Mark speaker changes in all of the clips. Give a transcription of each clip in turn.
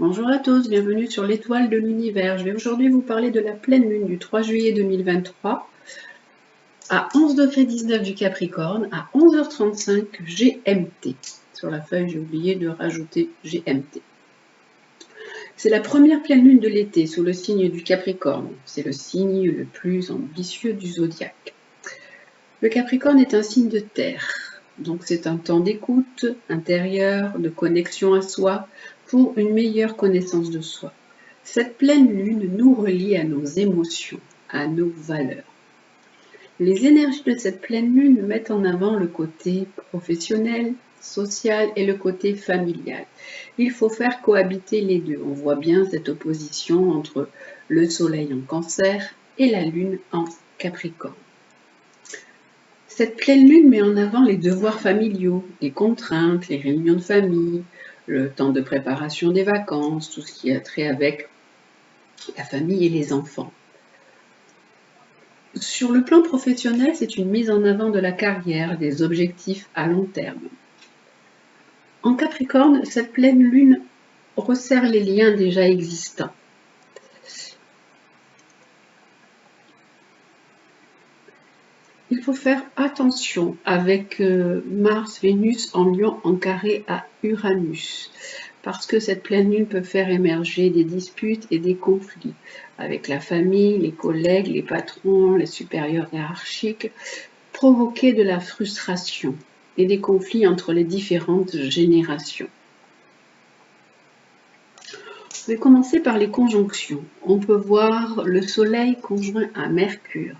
Speaker 1: Bonjour à tous, bienvenue sur l'étoile de l'univers. Je vais aujourd'hui vous parler de la pleine lune du 3 juillet 2023 à 11,19 du Capricorne à 11h35 GMT. Sur la feuille, j'ai oublié de rajouter GMT. C'est la première pleine lune de l'été sous le signe du Capricorne. C'est le signe le plus ambitieux du zodiaque. Le Capricorne est un signe de terre, donc c'est un temps d'écoute intérieure, de connexion à soi, pour une meilleure connaissance de soi. Cette pleine lune nous relie à nos émotions, à nos valeurs. Les énergies de cette pleine lune mettent en avant le côté professionnel, social et le côté familial. Il faut faire cohabiter les deux. On voit bien cette opposition entre le soleil en Cancer et la lune en Capricorne. Cette pleine lune met en avant les devoirs familiaux, les contraintes, les réunions de famille, le temps de préparation des vacances, tout ce qui a trait avec la famille et les enfants. Sur le plan professionnel, c'est une mise en avant de la carrière, des objectifs à long terme. En Capricorne, cette pleine lune resserre les liens déjà existants. Il faut faire attention avec Mars, Vénus en Lion en carré à Uranus, parce que cette pleine lune peut faire émerger des disputes et des conflits avec la famille, les collègues, les patrons, les supérieurs hiérarchiques, provoquer de la frustration et des conflits entre les différentes générations. Je vais commencer par les conjonctions. On peut voir le Soleil conjoint à Mercure.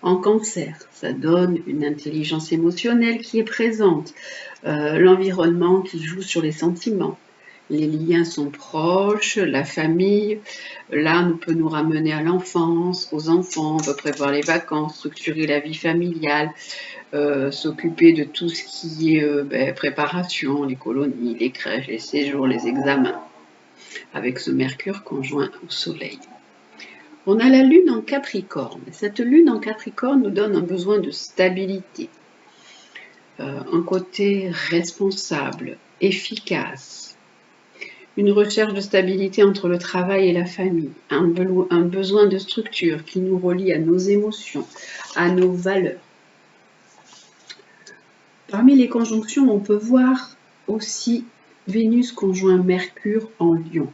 Speaker 1: En Cancer, ça donne une intelligence émotionnelle qui est présente, l'environnement qui joue sur les sentiments. Les liens sont proches, la famille, là, peut nous ramener à l'enfance, aux enfants, on peut prévoir les vacances, structurer la vie familiale, s'occuper de tout ce qui est préparation, les colonies, les crèches, les séjours, les examens, avec ce Mercure conjoint au Soleil. On a la lune en Capricorne. Cette lune en Capricorne nous donne un besoin de stabilité, un côté responsable, efficace, une recherche de stabilité entre le travail et la famille, un besoin de structure qui nous relie à nos émotions, à nos valeurs. Parmi les conjonctions, on peut voir aussi Vénus conjoint Mercure en Lion.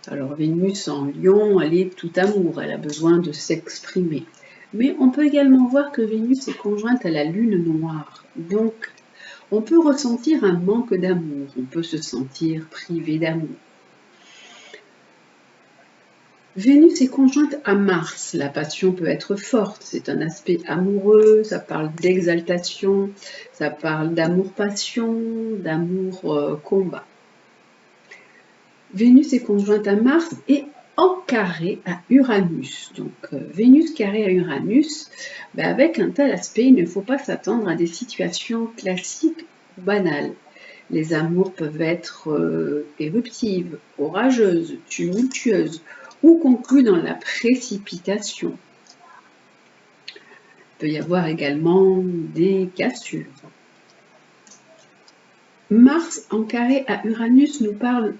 Speaker 1: Alors Vénus en Lion, elle est tout amour, elle a besoin de s'exprimer. Mais on peut également voir que Vénus est conjointe à la lune noire. Donc on peut ressentir un manque d'amour, on peut se sentir privé d'amour. Vénus est conjointe à Mars, la passion peut être forte, c'est un aspect amoureux, ça parle d'exaltation, ça parle d'amour-passion, d'amour-combat. Vénus est conjointe à Mars et en carré à Uranus. Donc Vénus carré à Uranus, avec un tel aspect, il ne faut pas s'attendre à des situations classiques ou banales. Les amours peuvent être éruptives, orageuses, tumultueuses ou conclues dans la précipitation. Il peut y avoir également des cassures. Mars en carré à Uranus nous parle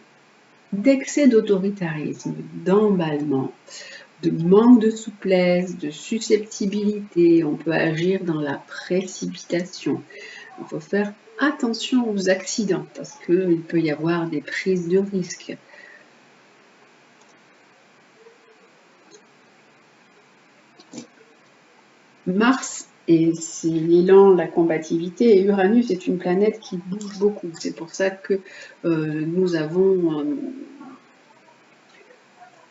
Speaker 1: d'excès d'autoritarisme, d'emballement, de manque de souplesse, de susceptibilité. On peut agir dans la précipitation. Il faut faire attention aux accidents parce qu'il peut y avoir des prises de risques. Mars c'est l'élan, la combativité, et Uranus est une planète qui bouge beaucoup. C'est pour ça que nous avons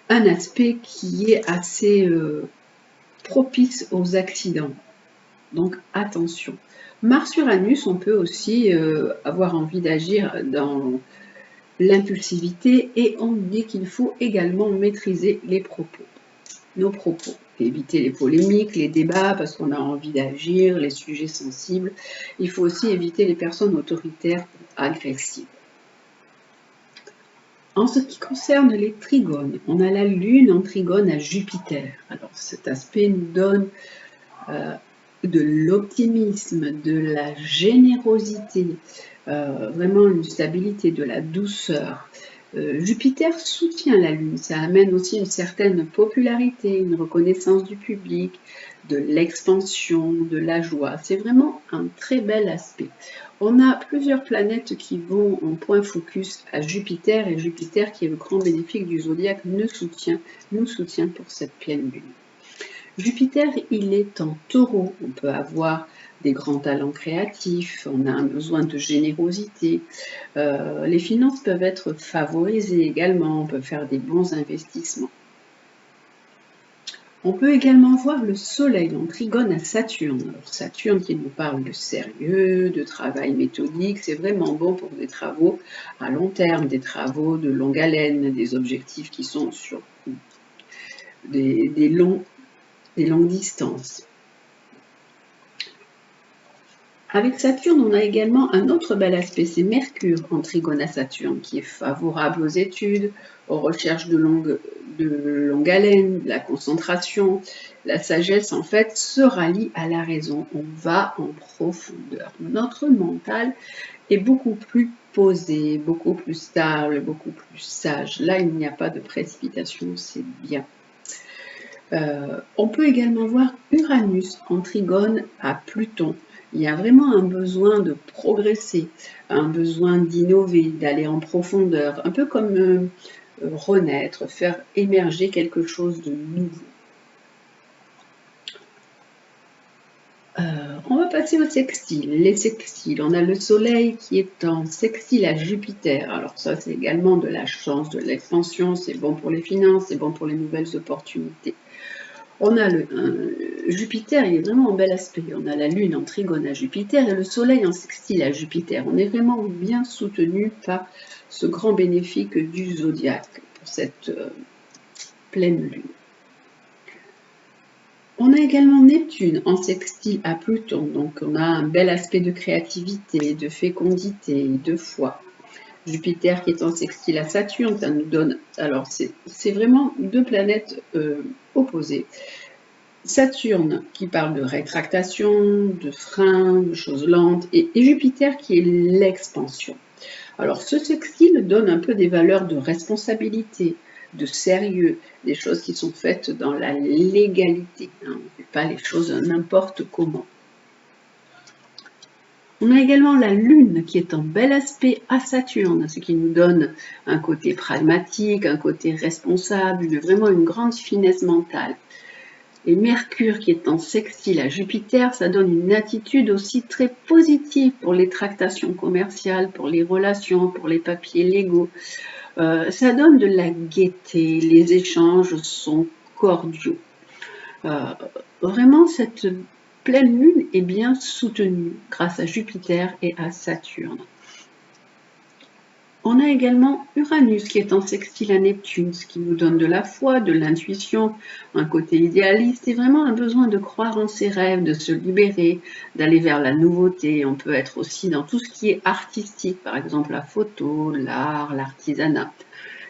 Speaker 1: un aspect qui est assez propice aux accidents. Donc attention. Mars-Uranus, on peut aussi avoir envie d'agir dans l'impulsivité et on dit qu'il faut également maîtriser les propos, nos propos. Éviter les polémiques, les débats parce qu'on a envie d'agir, les sujets sensibles. Il faut aussi éviter les personnes autoritaires ou agressives. En ce qui concerne les trigones, on a la Lune en trigone à Jupiter. Alors cet aspect nous donne de l'optimisme, de la générosité, vraiment une stabilité, de la douceur. Jupiter soutient la Lune, ça amène aussi une certaine popularité, une reconnaissance du public, de l'expansion, de la joie. C'est vraiment un très bel aspect. On a plusieurs planètes qui vont en point focus à Jupiter, et Jupiter, qui est le grand bénéfique du zodiaque, nous soutient pour cette pleine Lune. Jupiter, il est en Taureau. On peut avoir des grands talents créatifs, on a un besoin de générosité. Les finances peuvent être favorisées également, on peut faire des bons investissements. On peut également voir le Soleil en trigone à Saturne. Alors Saturne qui nous parle de sérieux, de travail méthodique, c'est vraiment bon pour des travaux à long terme, des travaux de longue haleine, des objectifs qui sont sur des longues distances. Avec Saturne, on a également un autre bel aspect, c'est Mercure en trigone à Saturne, qui est favorable aux études, aux recherches de longue haleine, la concentration. La sagesse, en fait, se rallie à la raison. On va en profondeur. Notre mental est beaucoup plus posé, beaucoup plus stable, beaucoup plus sage. Là, il n'y a pas de précipitation, c'est bien. On peut également voir Uranus en trigone à Pluton. Il y a vraiment un besoin de progresser, un besoin d'innover, d'aller en profondeur, un peu comme renaître, faire émerger quelque chose de nouveau. On va passer aux sextiles. Les sextiles, on a le Soleil qui est en sextile à Jupiter. Alors ça, c'est également de la chance, de l'expansion, c'est bon pour les finances, c'est bon pour les nouvelles opportunités. On a Jupiter, il est vraiment en bel aspect. On a la Lune en trigone à Jupiter et le Soleil en sextile à Jupiter. On est vraiment bien soutenu par ce grand bénéfique du zodiaque pour cette pleine Lune. On a également Neptune en sextile à Pluton, donc on a un bel aspect de créativité, de fécondité, de foi. Jupiter qui est en sextile à Saturne, ça nous donne... Alors c'est vraiment deux planètes opposées. Saturne qui parle de rétractation, de frein, de choses lentes, et Jupiter qui est l'expansion. Alors ce sextile donne un peu des valeurs de responsabilité, de sérieux, des choses qui sont faites dans la légalité, hein, on ne fait pas les choses n'importe comment. On a également la Lune qui est en bel aspect à Saturne, ce qui nous donne un côté pragmatique, un côté responsable, vraiment une grande finesse mentale. Et Mercure qui est en sextile à Jupiter, ça donne une attitude aussi très positive pour les tractations commerciales, pour les relations, pour les papiers légaux. Ça donne de la gaieté, les échanges sont cordiaux. Vraiment, cette pleine lune est bien soutenue grâce à Jupiter et à Saturne. On a également Uranus qui est en sextile à Neptune, ce qui nous donne de la foi, de l'intuition, un côté idéaliste et vraiment un besoin de croire en ses rêves, de se libérer, d'aller vers la nouveauté. On peut être aussi dans tout ce qui est artistique, par exemple la photo, l'art, l'artisanat.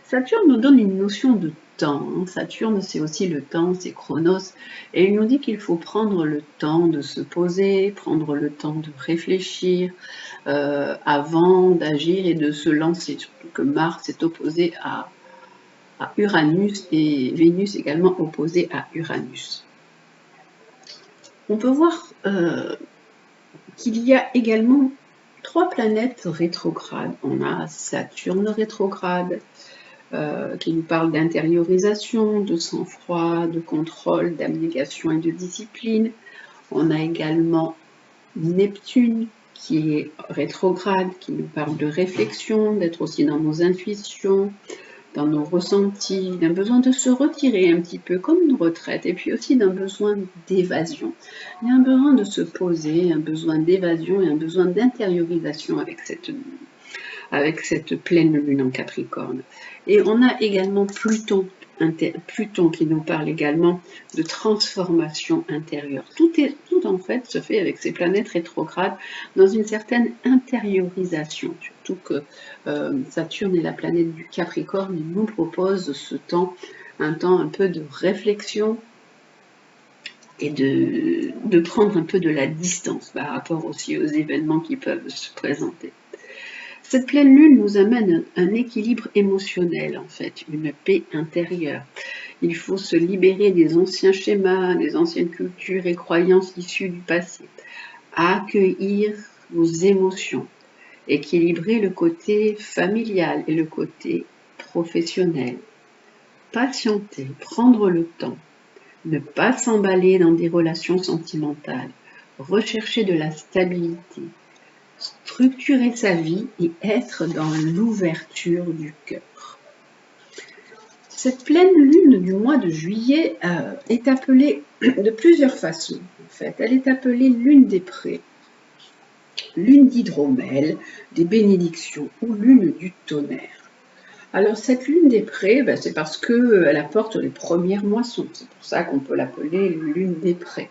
Speaker 1: Saturne nous donne une notion de temps. Saturne, c'est aussi le temps, c'est Chronos. Et il nous dit qu'il faut prendre le temps de se poser, prendre le temps de réfléchir avant d'agir et de se lancer. Surtout que Mars est opposé à Uranus et Vénus également opposée à Uranus. On peut voir qu'il y a également 3 planètes rétrogrades. On a Saturne rétrograde, qui nous parle d'intériorisation, de sang-froid, de contrôle, d'abnégation et de discipline. On a également Neptune qui est rétrograde, qui nous parle de réflexion, d'être aussi dans nos intuitions, dans nos ressentis, d'un besoin de se retirer un petit peu comme une retraite, et puis aussi d'un besoin d'évasion. Il y a un besoin de se poser, un besoin d'évasion et un besoin d'intériorisation avec cette pleine lune en Capricorne. Et on a également Pluton qui nous parle également de transformation intérieure. Tout en fait se fait avec ces planètes rétrogrades dans une certaine intériorisation, surtout que Saturne est la planète du Capricorne et nous propose un temps un peu de réflexion et de prendre un peu de la distance par rapport aussi aux événements qui peuvent se présenter. Cette pleine lune nous amène un équilibre émotionnel, en fait, une paix intérieure. Il faut se libérer des anciens schémas, des anciennes cultures et croyances issues du passé. Accueillir vos émotions, équilibrer le côté familial et le côté professionnel. Patienter, prendre le temps, ne pas s'emballer dans des relations sentimentales, rechercher de la stabilité, structurer sa vie et être dans l'ouverture du cœur. Cette pleine lune du mois de juillet est appelée de plusieurs façons. En fait, elle est appelée lune des prés, lune d'hydromel, des bénédictions ou lune du tonnerre. Alors cette lune des prés, c'est parce qu'elle apporte les premières moissons. C'est pour ça qu'on peut l'appeler lune des prés.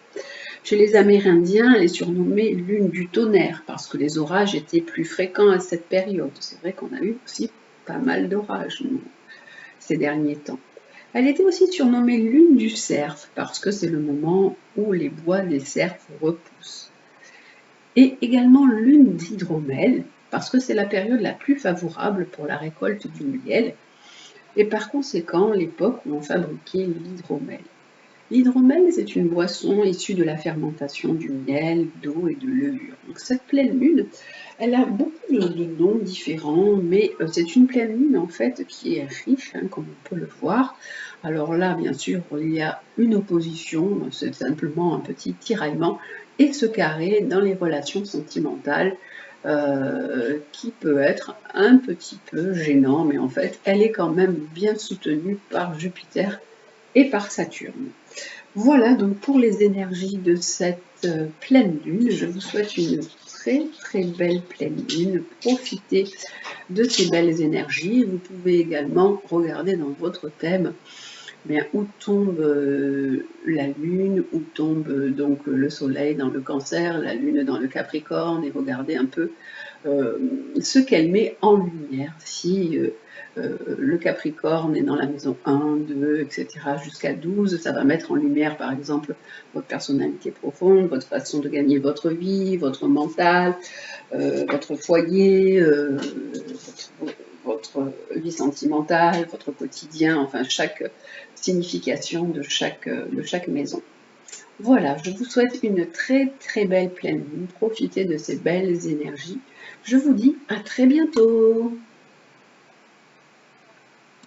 Speaker 1: Chez les Amérindiens, elle est surnommée lune du tonnerre parce que les orages étaient plus fréquents à cette période. C'est vrai qu'on a eu aussi pas mal d'orages ces derniers temps. Elle était aussi surnommée lune du cerf parce que c'est le moment où les bois des cerfs repoussent. Et également lune d'hydromel parce que c'est la période la plus favorable pour la récolte du miel et par conséquent l'époque où on fabriquait l'hydromel. L'hydromel, c'est une boisson issue de la fermentation du miel, d'eau et de levure. Donc cette pleine lune, elle a beaucoup de noms différents, mais c'est une pleine lune en fait qui est riche, comme on peut le voir. Alors là, bien sûr, il y a une opposition, c'est simplement un petit tiraillement, et ce carré dans les relations sentimentales, qui peut être un petit peu gênant, mais en fait, elle est quand même bien soutenue par Jupiter et par Saturne. Voilà donc pour les énergies de cette pleine lune. Je vous souhaite une très très belle pleine lune. Profitez de ces belles énergies. Vous pouvez également regarder dans votre thème où tombe la lune, où tombe donc le soleil dans le Cancer, la lune dans le Capricorne, et regarder un peu ce qu'elle met en lumière. Si le Capricorne est dans la maison 1, 2, etc. jusqu'à 12, ça va mettre en lumière par exemple votre personnalité profonde, votre façon de gagner votre vie, votre mental, votre foyer, votre vie sentimentale, votre quotidien, enfin chaque signification de chaque maison. Voilà, je vous souhaite une très très belle pleine lune. Profitez de ces belles énergies. Je vous dis à très bientôt.